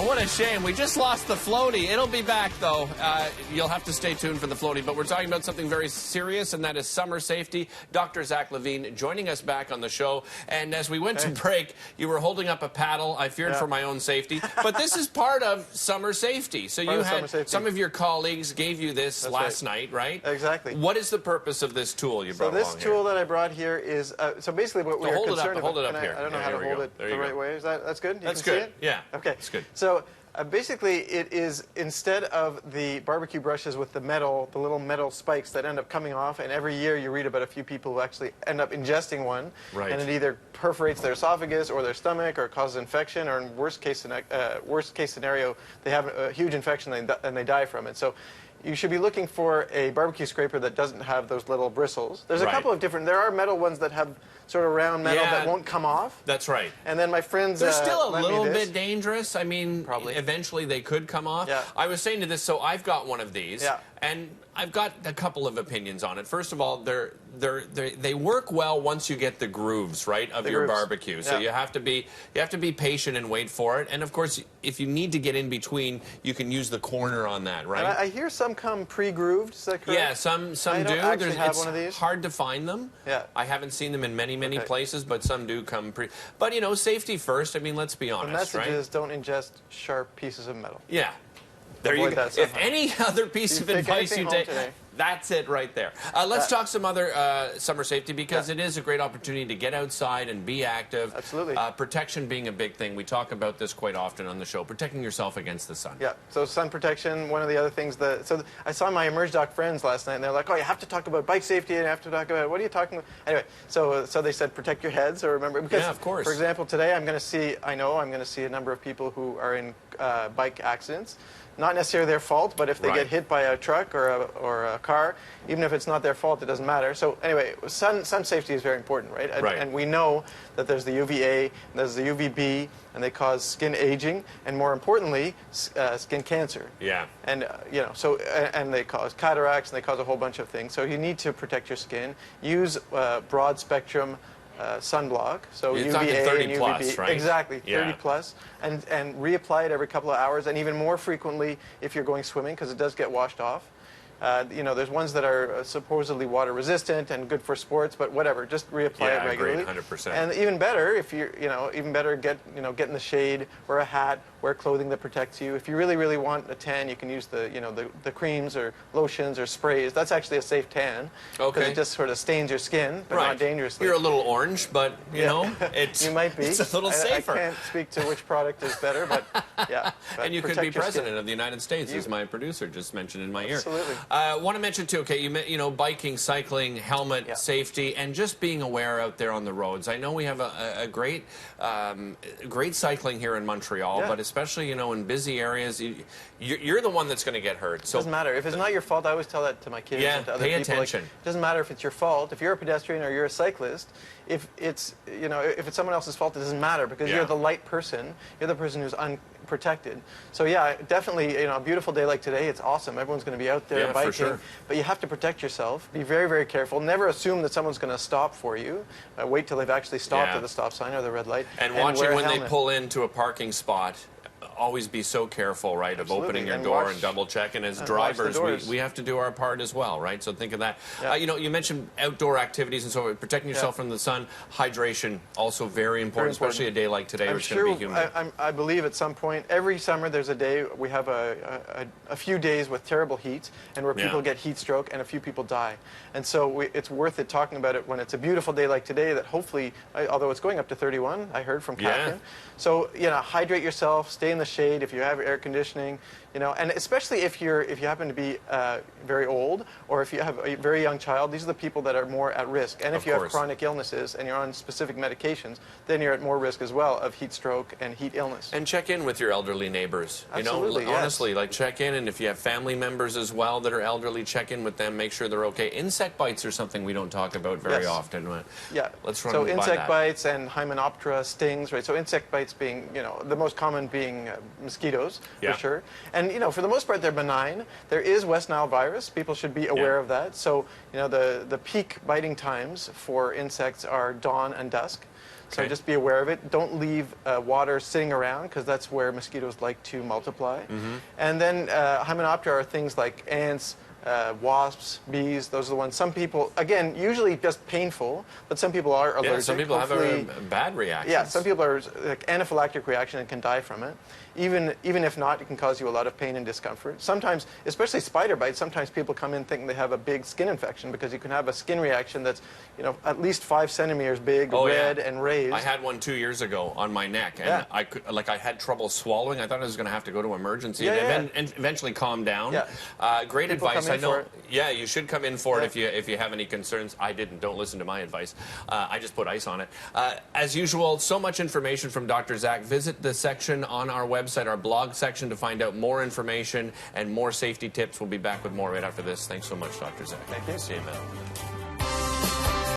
Oh, what a shame. We just lost the floaty. It'll be back, though. You'll have to stay tuned for the floaty. But we're talking about something very serious, and that is summer safety. Dr. Zach Levine joining us back on the show. And as we went to break, you were holding up a paddle. I feared for my own safety. But this is part of summer safety. So you had some of your colleagues gave you this last night, right? Exactly. What is the purpose of this tool you brought along here? So this tool that I brought here is, so basically what we're concerned about. Hold it up here. I don't know how to hold it the right way. That's good? That's good. Yeah. Okay. That's good. So basically, it is, instead of the barbecue brushes with the little metal spikes that end up coming off, and every year you read about a few people who actually end up ingesting one, and it either perforates their esophagus or their stomach or causes infection, or in worst case scenario, they have a huge infection and they die from it. So you should be looking for a barbecue scraper that doesn't have those little bristles. There's a couple of different, there are metal ones that have sort of round metal that won't come off. That's right. And then my friends they're still a little bit dangerous. I mean, probably. Eventually they could come off. Yeah. I was saying to this, so I've got one of these, and I've got a couple of opinions on it. First of all, they work well once you get the grooves of your barbecue. So you have to be patient and wait for it. And of course, if you need to get in between, you can use the corner on that, right? And I hear some come pre-grooved. Is that correct? Yeah, some I do. Don't actually have one of these. It's hard to find them. Yeah. I haven't seen them in many places, but some do come pre. But you know, safety first. I mean, let's be honest. The message is don't ingest sharp pieces of metal. Yeah. There you go. If any other piece of advice you take, that's it right there. Let's talk some other summer safety, because it is a great opportunity to get outside and be active. Absolutely. Protection being a big thing. We talk about this quite often on the show, protecting yourself against the sun. Yeah, so sun protection, one of the other things so I saw my Emerge Doc friends last night, and they're like, oh, you have to talk about bike safety, and you have to talk about, what are you talking about? Anyway, so they said protect your heads, or remember, because, of course. For example, today I'm going to see a number of people who are in bike accidents. Not necessarily their fault, but if they get hit by a truck or a car, even if it's not their fault, it doesn't matter. So anyway, sun safety is very important, right? And we know that there's the UVA, and there's the UVB, and they cause skin aging, and more importantly, skin cancer. Yeah. And and they cause cataracts, and they cause a whole bunch of things. So you need to protect your skin. Use broad spectrum sunblock, so You're UVA 30 and UVB, plus, right? Exactly, 30 plus, and reapply it every couple of hours, and even more frequently if you're going swimming, because it does get washed off. There's ones that are supposedly water resistant and good for sports, but whatever, just reapply it regularly. Yeah, 100%. And even better, if you're, get in the shade, wear a hat, wear clothing that protects you. If you really want a tan, you can use the creams or lotions or sprays. That's actually a safe tan, because it just sort of stains your skin, but not dangerously. You're a little orange, but you know, you might be. It's a little safer. I can't speak to which product is better, but yeah. And you could be president of the United States, as my producer just mentioned in my ear. Absolutely. Want to mention too, biking, cycling, helmet, safety, and just being aware out there on the roads. I know we have a great cycling here in Montreal, but especially in busy areas, you're the one that's going to get hurt. So it doesn't matter if it's not your fault. I always tell that to my kids and to other people. Pay attention. It doesn't matter if it's your fault. If you're a pedestrian or you're a cyclist, if it's someone else's fault, it doesn't matter, because you're the light person. You're the person who's unprotected. So yeah, definitely, a beautiful day like today, it's awesome. Everyone's going to be out there biking, for sure. But you have to protect yourself. Be very, very careful. Never assume that someone's going to stop for you. Wait till they've actually stopped at the stop sign or the red light. And watching when they pull into a parking spot. Always be so careful, right, of opening your door and double check. And as drivers, we have to do our part as well, right? So think of that. Yeah. You mentioned outdoor activities and so on. Protecting yourself from the sun. Hydration, also very important, especially a day like today where it's going to be humid. I believe at some point, every summer there's a day, we have a few days with terrible heat, and where people get heat stroke and a few people die. And so it's worth it talking about it when it's a beautiful day like today, that hopefully, although it's going up to 31, I heard from Catherine. So, hydrate yourself, stay in the shade if you have air conditioning, and especially if you happen to be very old, or if you have a very young child. These are the people that are more at risk. And if you have chronic illnesses and you're on specific medications, then you're at more risk as well of heat stroke and heat illness. And check in with your elderly neighbors. Absolutely, honestly, check in, and if you have family members as well that are elderly, check in with them, make sure they're okay. Insect bites are something we don't talk about very often. Let's run by that. So insect bites and Hymenoptera stings, right? So insect bites being, the most common being mosquitoes, for sure. And, for the most part, they're benign. There is West Nile virus. People should be aware of that. So, the peak biting times for insects are dawn and dusk. So Okay. just be aware of it. Don't leave water sitting around, because that's where mosquitoes like to multiply. And then Hymenoptera are things like ants, wasps, bees. Those are the ones. Some people, again, usually just painful, but some people are allergic. Yeah, some people have a bad reaction. Yeah, some people are like anaphylactic reaction and can die from it. Even if not, it can cause you a lot of pain and discomfort. Sometimes, especially spider bites, sometimes people come in thinking they have a big skin infection, because you can have a skin reaction that's, at least 5 centimeters big, red and raised. I had one 2 years ago on my neck, and I had trouble swallowing. I thought I was going to have to go to emergency, and eventually calmed down. Yeah. Great People advice. come in for it. Yeah, you should come in for it if you have any concerns. I didn't. Don't listen to my advice. I just put ice on it. As usual, so much information from Dr. Zach. Visit the section on our website, our blog section, to find out more information and more safety tips. We'll be back with more right after this. Thanks so much, Dr. Zach. Thank you. See you, man.